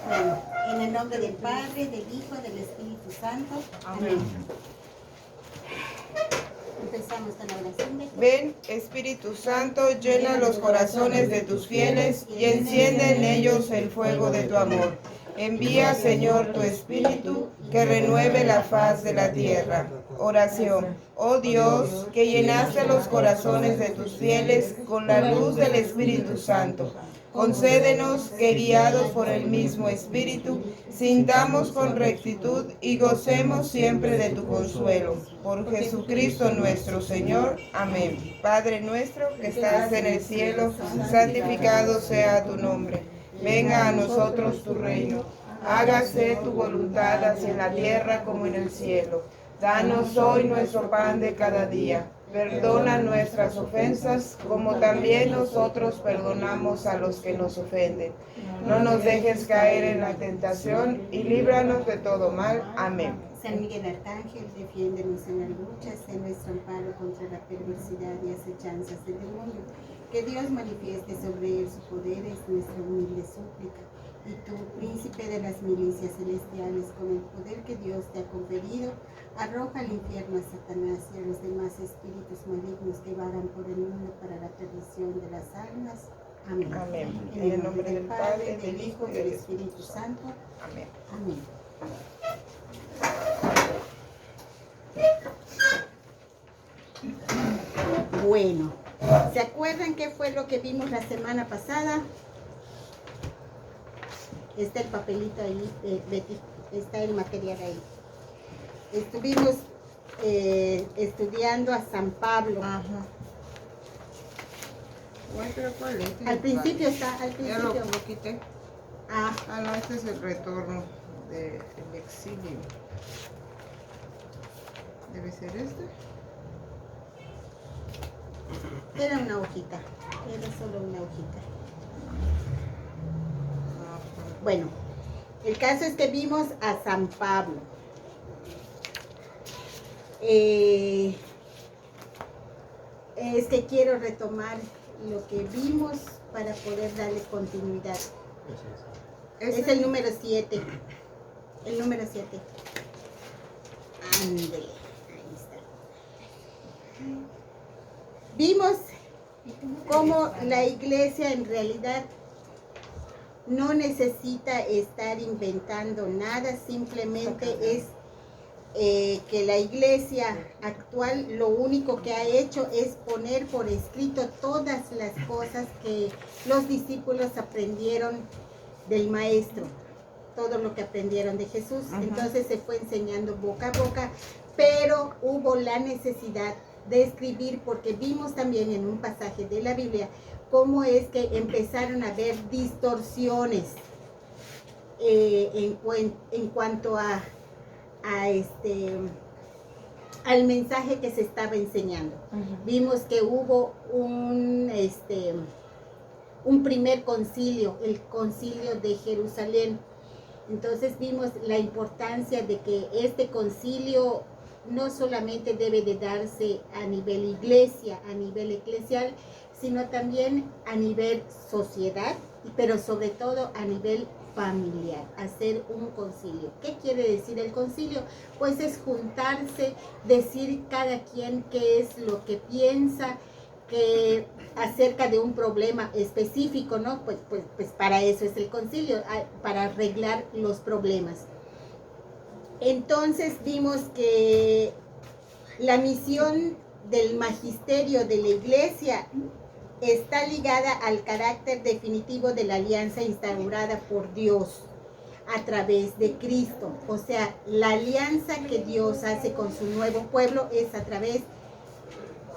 Bueno, en el nombre del Padre, del Hijo, del Espíritu Santo. Amén. Empezamos con la oración de... Ven, Espíritu Santo, llena los corazones de tus fieles y enciende en ellos el fuego de tu amor. Envía, Señor, tu Espíritu, que renueve la faz de la tierra. Oración. Oh Dios, que llenaste los corazones de tus fieles con la luz del Espíritu Santo. Concédenos que, guiados por el mismo Espíritu, sintamos con rectitud y gocemos siempre de tu consuelo. Por Jesucristo nuestro Señor. Amén. Padre nuestro que estás en el cielo, santificado sea tu nombre. Venga a nosotros tu reino. Hágase tu voluntad así en la tierra como en el cielo. Danos hoy nuestro pan de cada día. Perdona nuestras ofensas, como también nosotros perdonamos a los que nos ofenden. No nos dejes caer en la tentación y líbranos de todo mal. Amén. San Miguel Arcángel, defiéndenos en la lucha, sé nuestro amparo contra la perversidad y acechanzas del demonio. Que Dios manifieste sobre él su poder, es nuestra humilde súplica. Y tú, príncipe de las milicias celestiales, con el poder que Dios te ha conferido, arroja al infierno a Satanás y a los demás espíritus malignos que vagan por el mundo para la perdición de las almas. Amén. Amén. En el nombre del Padre, del Hijo y del Espíritu Santo. Amén. Amén. Bueno, ¿se acuerdan qué fue lo que vimos la semana pasada? Está el papelito ahí, Betty, está el material ahí. Estuvimos estudiando a San Pablo. Ajá. Bueno, pero ¿cuál es? Al principio está, al Ya lo principio. quité. Ah, No, este es el retorno del exilio. ¿Debe ser este? era una hojita, era solo una hojita. Bueno, el caso es que vimos a San Pablo. Es que quiero retomar lo que vimos para poder darle continuidad. Es el número 7. El número 7. Ándele, ahí está. Vimos cómo la iglesia en realidad no necesita estar inventando nada, simplemente es que la iglesia actual lo único que ha hecho es poner por escrito todas las cosas que los discípulos aprendieron del maestro, todo lo que aprendieron de Jesús. Entonces se fue enseñando boca a boca, pero hubo la necesidad de escribir, porque vimos también en un pasaje de la Biblia cómo es que empezaron a haber distorsiones en cuanto al mensaje que se estaba enseñando. Vimos que hubo un primer concilio, el concilio de Jerusalén. Entonces vimos la importancia de que este concilio no solamente debe de darse a nivel iglesia, a nivel eclesial, sino también a nivel sociedad, pero sobre todo a nivel familiar, hacer un concilio. ¿Qué quiere decir el concilio? Pues es juntarse, decir cada quien qué es lo que piensa acerca de un problema específico, ¿no? Pues para eso es el concilio, para arreglar los problemas. Entonces vimos que la misión del magisterio de la iglesia está ligada al carácter definitivo de la alianza instaurada por Dios a través de Cristo. O sea, la alianza que Dios hace con su nuevo pueblo es a través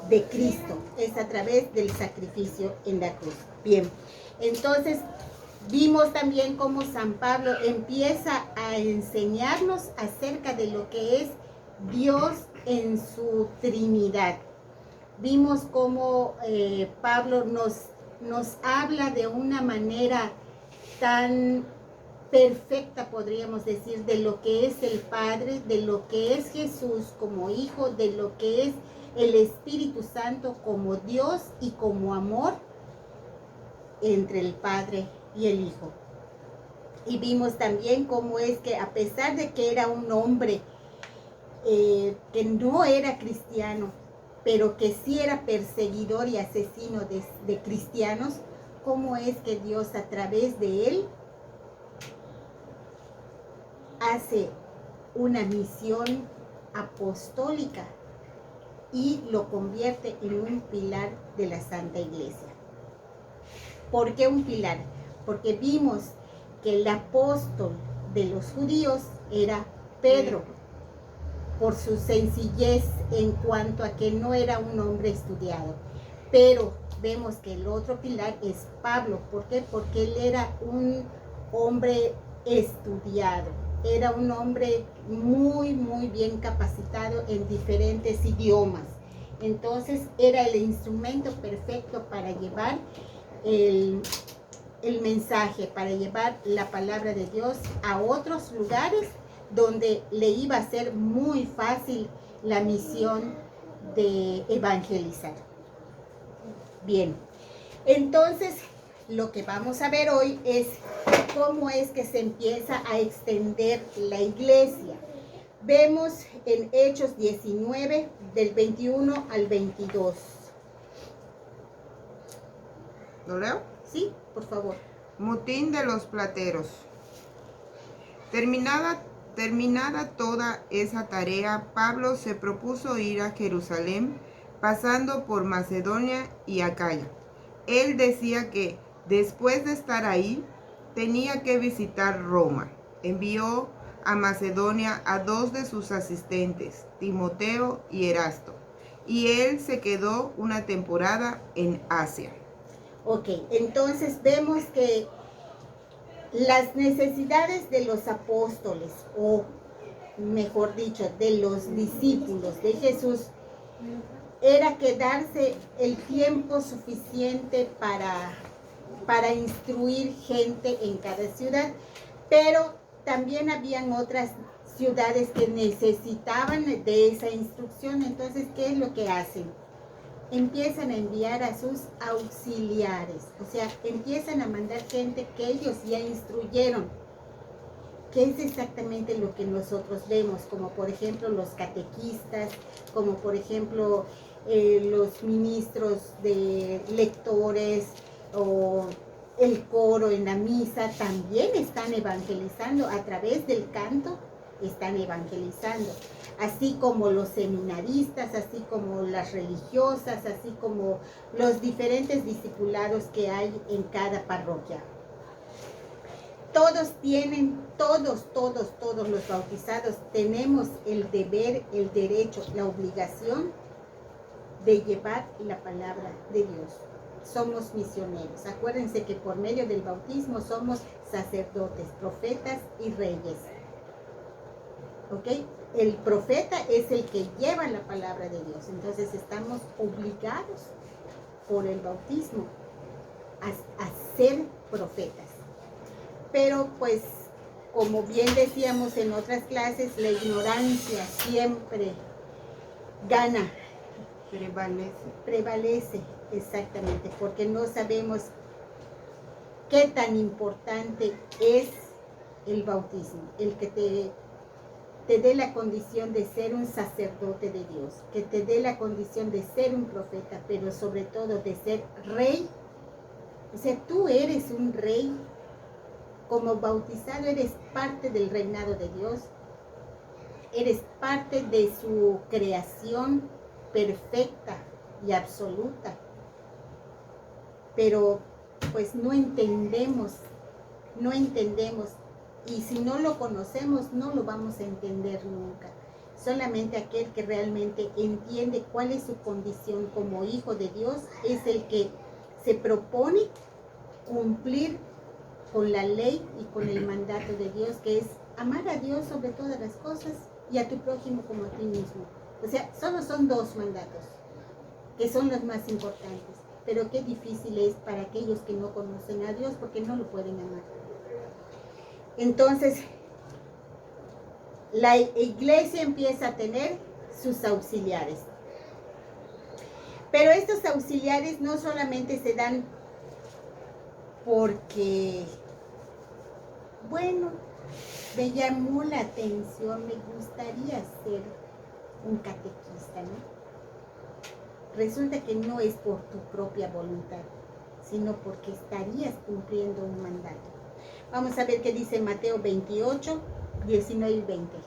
de Cristo, es a través del sacrificio en la cruz. Bien, entonces vimos también cómo San Pablo empieza a enseñarnos acerca de lo que es Dios en su Trinidad. Vimos cómo Pablo nos habla de una manera tan perfecta, podríamos decir, de lo que es el Padre, de lo que es Jesús como Hijo, de lo que es el Espíritu Santo como Dios y como amor entre el Padre y el Hijo. Y vimos también cómo es que a pesar de que era un hombre que no era cristiano, pero que sí era perseguidor y asesino de cristianos, cómo es que Dios a través de él hace una misión apostólica y lo convierte en un pilar de la Santa Iglesia. ¿Por qué un pilar? Porque vimos que el apóstol de los judíos era Pedro, por su sencillez en cuanto a que no era un hombre estudiado. Pero vemos que el otro pilar es Pablo. ¿Por qué? Porque él era un hombre estudiado, era un hombre muy, muy bien capacitado en diferentes idiomas. Entonces era el instrumento perfecto para llevar el mensaje, para llevar la palabra de Dios a otros lugares donde le iba a ser muy fácil la misión de evangelizar. Bien, entonces lo que vamos a ver hoy es cómo es que se empieza a extender la iglesia. Vemos en Hechos 19, del 21 al 22. ¿Lo leo? Sí, por favor. Motín de los plateros. Terminada toda esa tarea, Pablo se propuso ir a Jerusalén, pasando por Macedonia y Acaya. Él decía que, después de estar ahí, tenía que visitar Roma. Envió a Macedonia a 2 de sus asistentes, Timoteo y Erasto, y él se quedó una temporada en Asia. Ok, entonces vemos que las necesidades de los apóstoles, o mejor dicho, de los discípulos de Jesús, era quedarse el tiempo suficiente para instruir gente en cada ciudad, pero también habían otras ciudades que necesitaban de esa instrucción. Entonces, ¿qué es lo que hacen? Empiezan a enviar a sus auxiliares, o sea, empiezan a mandar gente que ellos ya instruyeron, que es exactamente lo que nosotros vemos, como por ejemplo los catequistas, como por ejemplo los ministros de lectores o el coro en la misa, también están evangelizando a través del canto, están evangelizando, así como los seminaristas, así como las religiosas, así como los diferentes discipulados que hay en cada parroquia. Todos tienen, todos los bautizados tenemos el deber, el derecho, la obligación de llevar la palabra de Dios. Somos misioneros. Acuérdense que por medio del bautismo somos sacerdotes, profetas y reyes. ¿Ok? El profeta es el que lleva la palabra de Dios. Entonces estamos obligados por el bautismo a ser profetas. Pero pues, como bien decíamos en otras clases, la ignorancia siempre gana. Prevalece, exactamente, porque no sabemos qué tan importante es el bautismo, el que te dé la condición de ser un sacerdote de Dios, que te dé la condición de ser un profeta, pero sobre todo de ser rey. O sea, tú eres un rey. Como bautizado eres parte del reinado de Dios, eres parte de su creación perfecta y absoluta. Pero pues no entendemos, y si no lo conocemos no lo vamos a entender nunca. Solamente aquel que realmente entiende cuál es su condición como hijo de Dios es el que se propone cumplir con la ley y con el mandato de Dios, que es amar a Dios sobre todas las cosas y a tu prójimo como a ti mismo. O sea, solo son 2 mandatos, que son los más importantes, pero qué difícil es para aquellos que no conocen a Dios porque no lo pueden amar. Entonces, la iglesia empieza a tener sus auxiliares. Pero estos auxiliares no solamente se dan porque bueno, me llamó la atención, me gustaría ser un catequista, ¿no? Resulta que no es por tu propia voluntad, sino porque estarías cumpliendo un mandato. Vamos a ver qué dice Mateo 28, 19 y 20.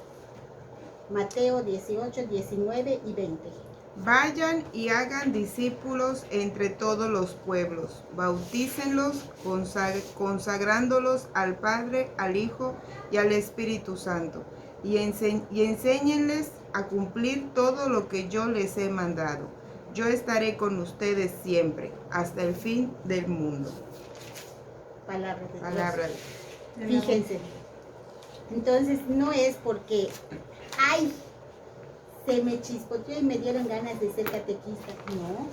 Mateo 18, 19 y 20. Vayan y hagan discípulos entre todos los pueblos, bautícenlos, consagrándolos al Padre, al Hijo y al Espíritu Santo, y enséñenles a cumplir todo lo que yo les he mandado. Yo estaré con ustedes siempre, hasta el fin del mundo. Palabra de Dios. Palabra de Dios. Fíjense. Entonces no es porque, ay, se me chispoteó y me dieron ganas de ser catequista. No.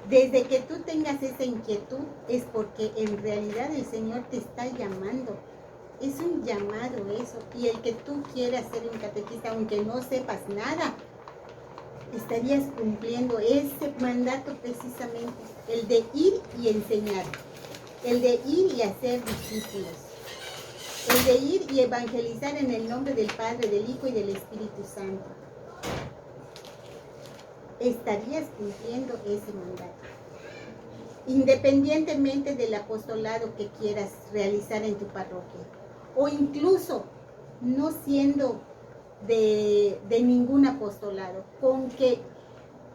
Desde que tú tengas esa inquietud es porque en realidad el Señor te está llamando. Es un llamado eso. Y el que tú quieras ser un catequista, aunque no sepas nada, estarías cumpliendo ese mandato precisamente. El de ir y enseñar. El de ir y hacer discípulos. El de ir y evangelizar en el nombre del Padre, del Hijo y del Espíritu Santo. Estarías cumpliendo ese mandato. Independientemente del apostolado que quieras realizar en tu parroquia. O incluso no siendo de ningún apostolado. Con que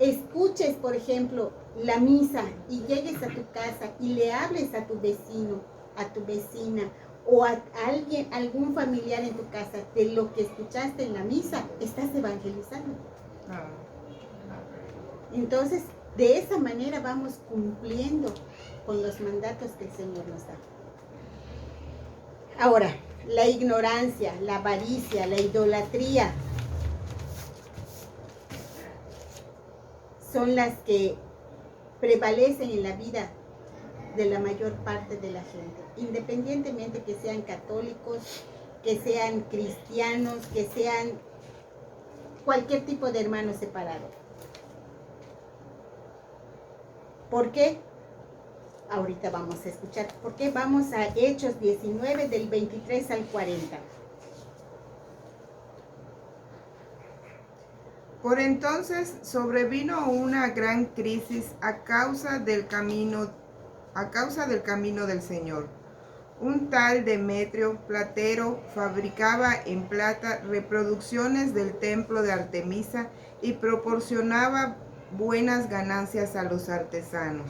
escuches, por ejemplo, la misa y llegues a tu casa y le hables a tu vecino, a tu vecina, o a alguien, algún familiar en tu casa de lo que escuchaste en la misa, estás evangelizando. Entonces, de esa manera vamos cumpliendo con los mandatos que el Señor nos da. Ahora, la ignorancia, la avaricia, la idolatría son las que prevalecen en la vida de la mayor parte de la gente, independientemente que sean católicos, que sean cristianos, que sean cualquier tipo de hermano separado. ¿Por qué? Ahorita vamos a escuchar. ¿Por qué? Vamos a Hechos 19 del 23 al 40. Por entonces sobrevino una gran crisis a causa del camino del Señor. Un tal Demetrio, platero, fabricaba en plata reproducciones del templo de Artemisa y proporcionaba buenas ganancias a los artesanos.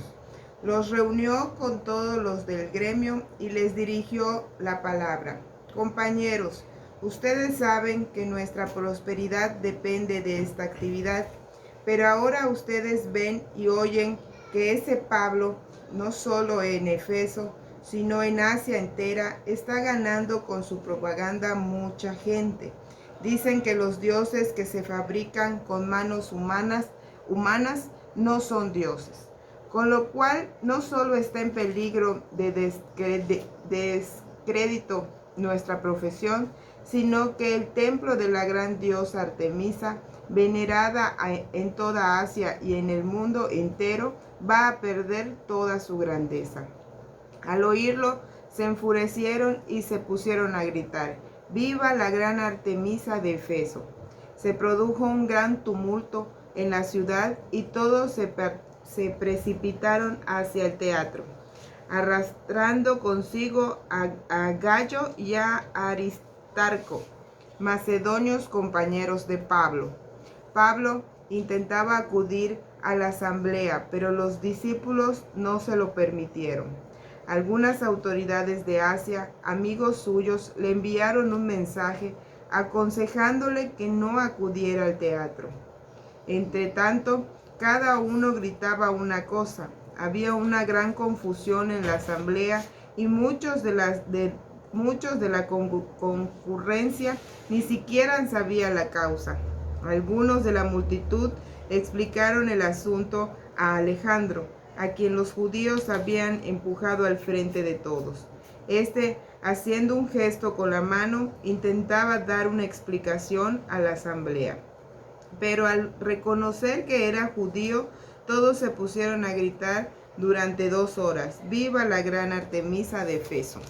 Los reunió con todos los del gremio y les dirigió la palabra. Compañeros, ustedes saben que nuestra prosperidad depende de esta actividad, pero ahora ustedes ven y oyen que ese Pablo, no solo en Efeso, sino en Asia entera, está ganando con su propaganda mucha gente. Dicen que los dioses que se fabrican con manos humanas no son dioses. Con lo cual no solo está en peligro de descrédito nuestra profesión, sino que el templo de la gran diosa Artemisa, venerada en toda Asia y en el mundo entero, va a perder toda su grandeza. Al oírlo, se enfurecieron y se pusieron a gritar: ¡Viva la gran Artemisa de Efeso! Se produjo un gran tumulto en la ciudad y todos se precipitaron hacia el teatro, arrastrando consigo a Gallo y a Aristarco, macedonios compañeros de Pablo. Pablo intentaba acudir a la asamblea, pero los discípulos no se lo permitieron. Algunas autoridades de Asia, amigos suyos, le enviaron un mensaje aconsejándole que no acudiera al teatro. Entretanto, cada uno gritaba una cosa. Había una gran confusión en la asamblea y muchos de la concurrencia ni siquiera sabían la causa. Algunos de la multitud explicaron el asunto a Alejandro, a quien los judíos habían empujado al frente de todos. Este, haciendo un gesto con la mano, intentaba dar una explicación a la asamblea. Pero al reconocer que era judío, todos se pusieron a gritar durante 2 horas: ¡Viva la gran Artemisa de Efeso!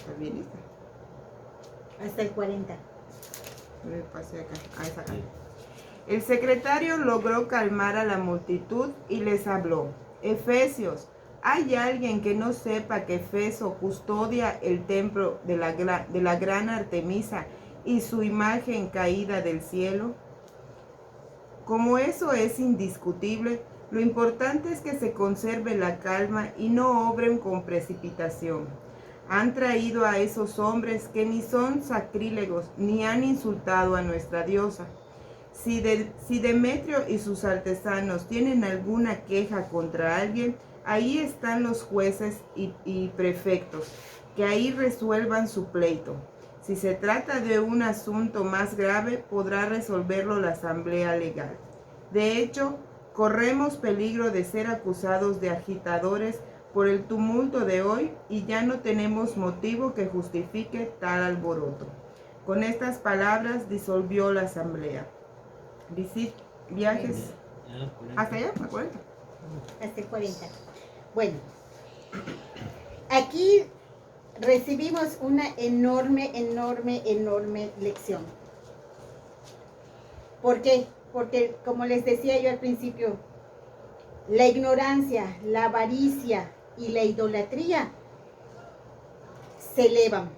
¿Está bien lista? Hasta el 40. Me pasé acá. Ah, es acá. El secretario logró calmar a la multitud y les habló. Efesios, ¿hay alguien que no sepa que Efeso custodia el templo de la gran Artemisa y su imagen caída del cielo? Como eso es indiscutible, lo importante es que se conserve la calma y no obren con precipitación. Han traído a esos hombres que ni son sacrílegos ni han insultado a nuestra diosa. Si Demetrio y sus artesanos tienen alguna queja contra alguien, ahí están los jueces y prefectos, que ahí resuelvan su pleito. Si se trata de un asunto más grave, podrá resolverlo la asamblea legal. De hecho, corremos peligro de ser acusados de agitadores por el tumulto de hoy y ya no tenemos motivo que justifique tal alboroto. Con estas palabras disolvió la asamblea. Viajes. ¿Hasta allá? ¿Me acuerdo? Hasta el 40. Bueno, aquí recibimos una enorme lección. ¿Por qué? Porque, como les decía yo al principio, la ignorancia, la avaricia y la idolatría se elevan.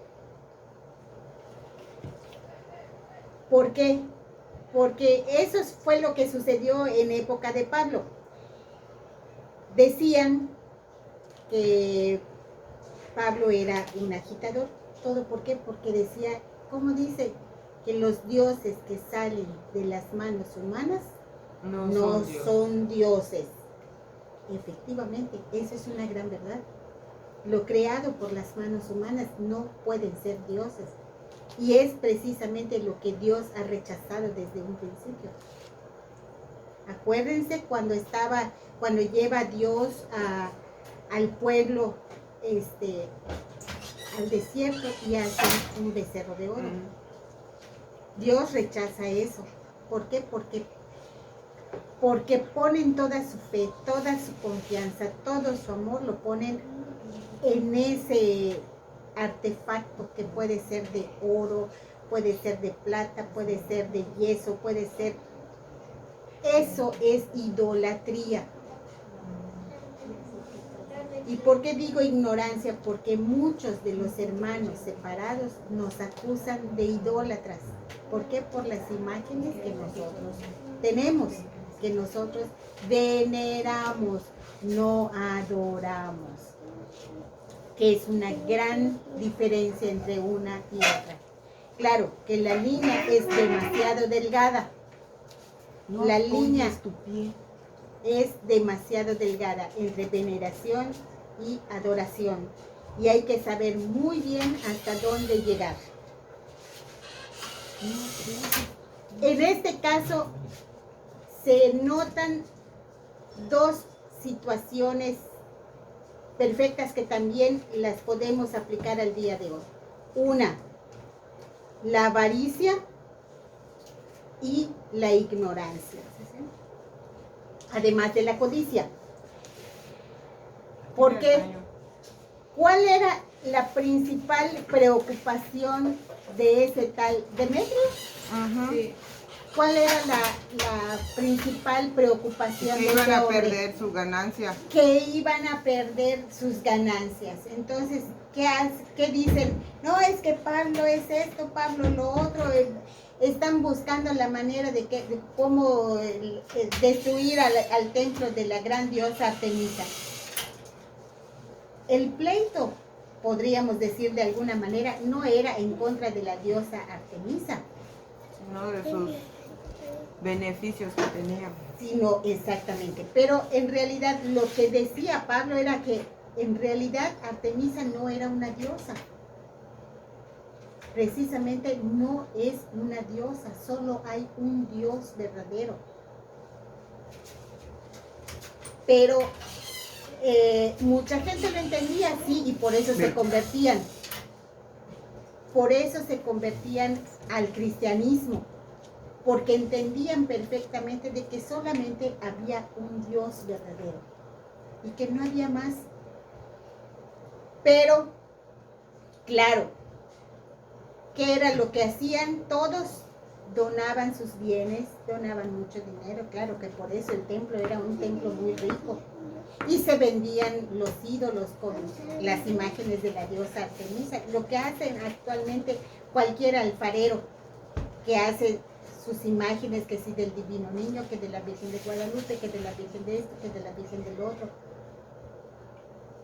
¿Por qué? Porque eso fue lo que sucedió en época de Pablo. Decían que Pablo era un agitador. ¿Todo por qué? Porque decía, ¿cómo dice? Que los dioses que salen de las manos humanas no son dioses. Efectivamente, eso es una gran verdad. Lo creado por las manos humanas no pueden ser dioses. Y es precisamente lo que Dios ha rechazado desde un principio. Acuérdense cuando lleva Dios al pueblo al desierto y hace un becerro de oro. Dios rechaza eso. ¿Por qué? Porque ponen toda su fe, toda su confianza, todo su amor lo ponen en ese artefacto que puede ser de oro, puede ser de plata, puede ser de yeso, puede ser... Eso es idolatría. ¿Y por qué digo ignorancia? Porque muchos de los hermanos separados nos acusan de idólatras. ¿Por qué? Por las imágenes que nosotros tenemos, que nosotros veneramos, no adoramos. Que es una gran diferencia entre una y otra. Claro, que la línea es demasiado delgada. La línea es demasiado delgada entre veneración y adoración. Y hay que saber muy bien hasta dónde llegar. En este caso, se notan dos situaciones perfectas que también las podemos aplicar al día de hoy. Una, la avaricia y la ignorancia, además de la codicia. Porque, ¿cuál era la principal preocupación de ese tal Demetrio? Sí. ¿Cuál era la principal preocupación de ese hombre? Que iban a perder su ganancia. Que iban a perder sus ganancias. Entonces, ¿qué dicen? No, es que Pablo es esto, Pablo lo otro. Están buscando la manera de cómo destruir al templo de la gran diosa Artemisa. El pleito, podríamos decir de alguna manera, no era en contra de la diosa Artemisa. No, de sus beneficios que tenía. Sino exactamente. Pero en realidad lo que decía Pablo era que en realidad Artemisa no era una diosa. Precisamente no es una diosa, solo hay un Dios verdadero. Pero mucha gente lo entendía así y por eso se convertían. Por eso se convertían al cristianismo, porque entendían perfectamente de que solamente había un Dios verdadero y que no había más. Pero Claro, ¿qué era lo que hacían? Todos donaban sus bienes, donaban mucho dinero, claro que por eso el templo era un templo muy rico. Y se vendían los ídolos con las imágenes de la diosa Artemisa, lo que hacen actualmente cualquier alfarero que hace sus imágenes, que si del Divino Niño, que de la Virgen de Guadalupe, que de la Virgen de esto, que de la Virgen del otro.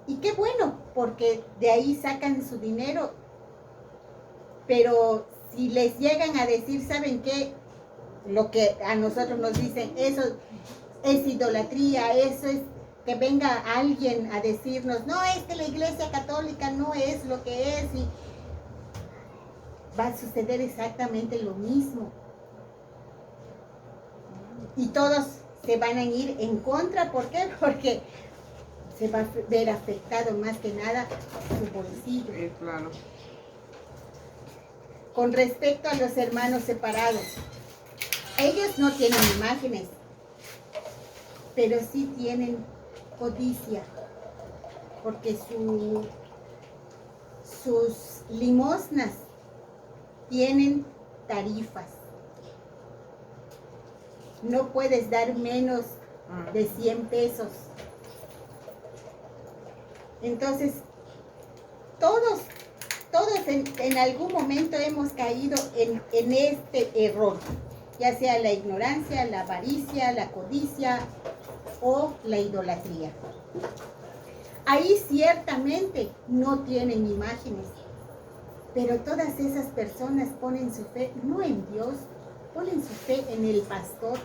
Y qué bueno, porque de ahí sacan su dinero. Pero si les llegan a decir, ¿saben qué? Lo que a nosotros nos dicen, eso es idolatría, eso es que venga alguien a decirnos, no, es que la Iglesia Católica no es lo que es, y va a suceder exactamente lo mismo. Y todos se van a ir en contra, ¿por qué? Porque se va a ver afectado más que nada su bolsillo. Claro. Con respecto a los hermanos separados, ellos no tienen imágenes, pero sí tienen codicia, porque sus limosnas tienen tarifas. No puedes dar menos de 100 pesos. Entonces, todos en algún momento hemos caído en este error, ya sea la ignorancia, la avaricia, la codicia o la idolatría. Ahí ciertamente no tienen imágenes, pero todas esas personas ponen su fe no en Dios, ponen su fe en el pastor.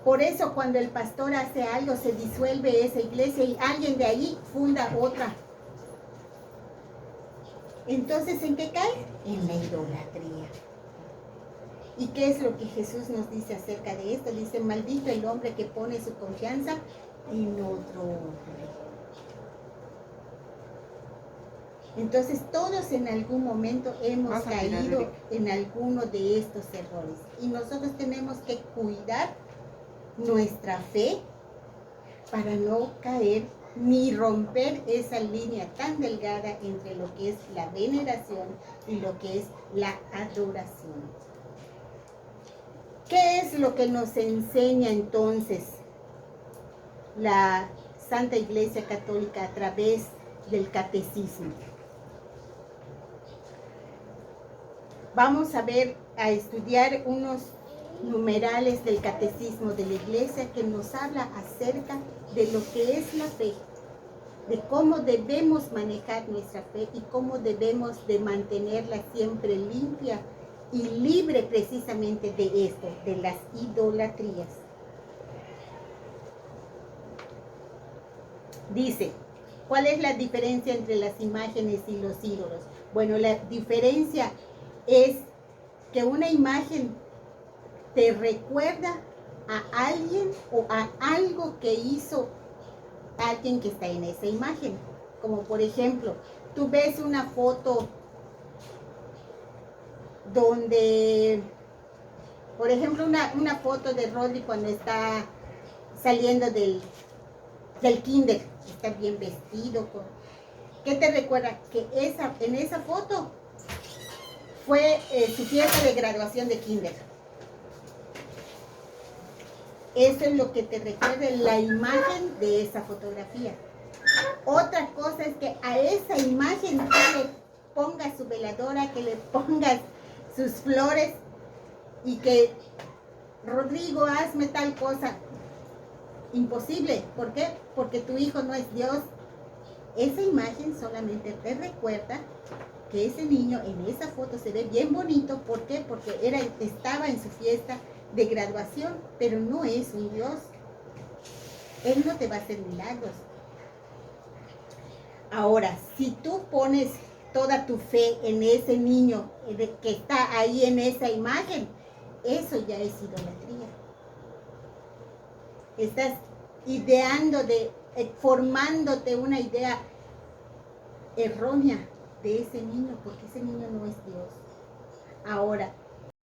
Por eso cuando el pastor hace algo, se disuelve esa iglesia y alguien de ahí funda otra. Entonces, ¿en qué cae? En la idolatría. ¿Y qué es lo que Jesús nos dice acerca de esto? Dice, maldito el hombre que pone su confianza en otro hombre. Entonces, todos en algún momento hemos caído en alguno de estos errores. Y nosotros tenemos que cuidar nuestra fe para no caer ni romper esa línea tan delgada entre lo que es la veneración y lo que es la adoración. ¿Qué es lo que nos enseña entonces la Santa Iglesia Católica a través del catecismo? Vamos a estudiar unos numerales del catecismo de la Iglesia que nos habla acerca de lo que es la fe, de cómo debemos manejar nuestra fe y cómo debemos de mantenerla siempre limpia y libre precisamente de esto, de las idolatrías. Dice, ¿cuál es la diferencia entre las imágenes y los ídolos? Bueno, la diferencia es que una imagen te recuerda a alguien o a algo que hizo alguien que está en esa imagen. Como por ejemplo, tú ves una foto donde, por ejemplo, una foto de Rodri cuando está saliendo del kinder, está bien vestido. ¿Qué te recuerda? Que en esa foto fue su fiesta de graduación de kinder. Eso es lo que te recuerda la imagen de esa fotografía. Otra cosa es que a esa imagen tú le pongas su veladora, que le pongas sus flores y que Rodrigo, hazme tal cosa. Imposible. ¿Por qué? Porque tu hijo no es Dios. Esa imagen solamente te recuerda que ese niño en esa foto se ve bien bonito. ¿Por qué? Porque estaba en su fiesta de graduación, pero no es un Dios. Él no te va a hacer milagros. Ahora, si tú pones toda tu fe en ese niño que está ahí en esa imagen, eso ya es idolatría. Estás formándote una idea errónea de ese niño, porque ese niño no es Dios. Ahora,